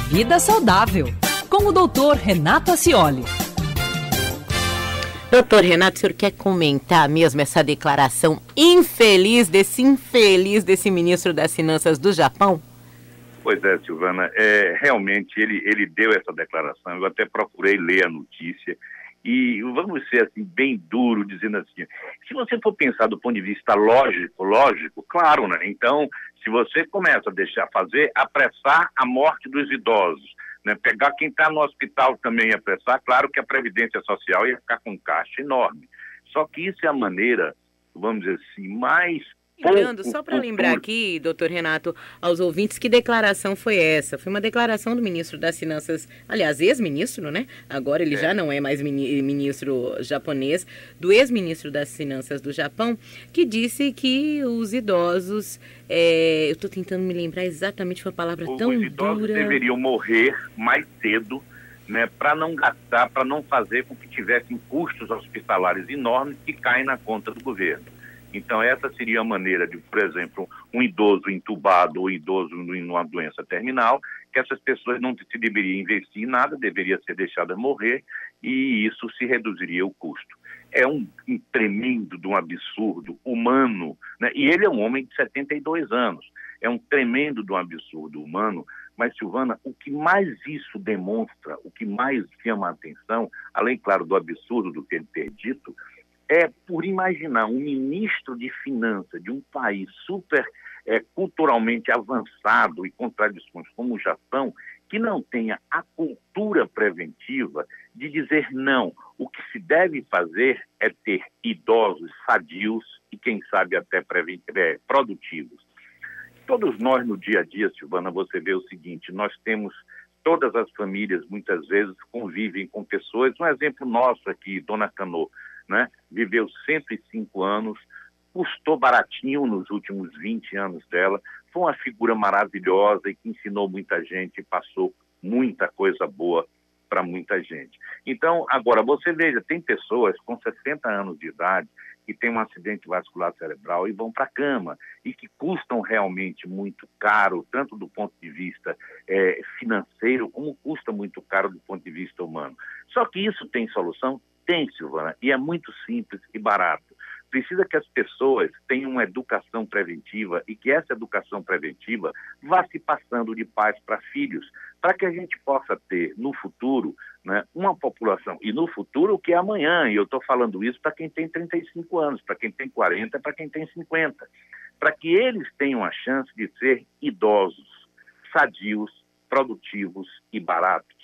Vida Saudável, com o Dr. Renato Acioli. Doutor Renato, o senhor quer comentar mesmo essa declaração infeliz desse ministro das Finanças do Japão? Pois é, Silvana, realmente ele deu essa declaração, eu até procurei ler a notícia, e vamos ser assim, bem duro, dizendo assim, se você for pensar do ponto de vista lógico, claro, né? Então, se você começa a apressar a morte dos idosos, né? Pegar quem está no hospital também e apressar, claro que a Previdência Social ia ficar com um caixa enorme. Só que isso é a maneira, vamos dizer assim, mais... Lembrando, só para lembrar aqui, doutor Renato, aos ouvintes, que declaração foi essa? Foi uma declaração do ministro das Finanças, aliás, ex-ministro, né? Agora ele já não é mais ministro japonês, do ex-ministro das Finanças do Japão, que disse que os idosos, eu estou tentando me lembrar exatamente, foi uma palavra tão dura. Os idosos deveriam morrer mais cedo, né, para não gastar, para não fazer com que tivessem custos hospitalares enormes que caem na conta do governo. Então, essa seria a maneira de, por exemplo, um idoso entubado ou idoso numa doença terminal, que essas pessoas não se deveriam investir em nada, deveria ser deixada morrer, e isso se reduziria o custo. É um tremendo de um absurdo humano, né? E ele é um homem de 72 anos. É um tremendo de um absurdo humano, mas, Silvana, o que mais isso demonstra, o que mais chama a atenção, além, claro, do absurdo do que ele ter dito, é por imaginar um ministro de finanças de um país super culturalmente avançado e com tradições como o Japão, que não tenha a cultura preventiva de dizer não. O que se deve fazer é ter idosos sadios e, quem sabe, até produtivos. Todos nós, no dia a dia, Silvana, você vê o seguinte, nós temos... Todas as famílias, muitas vezes, convivem com pessoas. Um exemplo nosso aqui, Dona Canô, né? Viveu 105 anos, custou baratinho nos últimos 20 anos dela, foi uma figura maravilhosa e que ensinou muita gente e passou muita coisa boa para muita gente. Então, agora, você veja, tem pessoas com 60 anos de idade que têm um acidente vascular cerebral e vão para a cama, e que custam realmente muito caro, tanto do ponto de vista financeiro, como custa muito caro do ponto de vista humano. Só que isso tem solução? Tem, Silvana, e é muito simples e barato. Precisa que as pessoas tenham uma educação preventiva e que essa educação preventiva vá se passando de pais para filhos, para que a gente possa ter, no futuro, né, uma população, e no futuro o que é amanhã, e eu estou falando isso para quem tem 35 anos, para quem tem 40, para quem tem 50, para que eles tenham a chance de ser idosos, sadios, produtivos e baratos.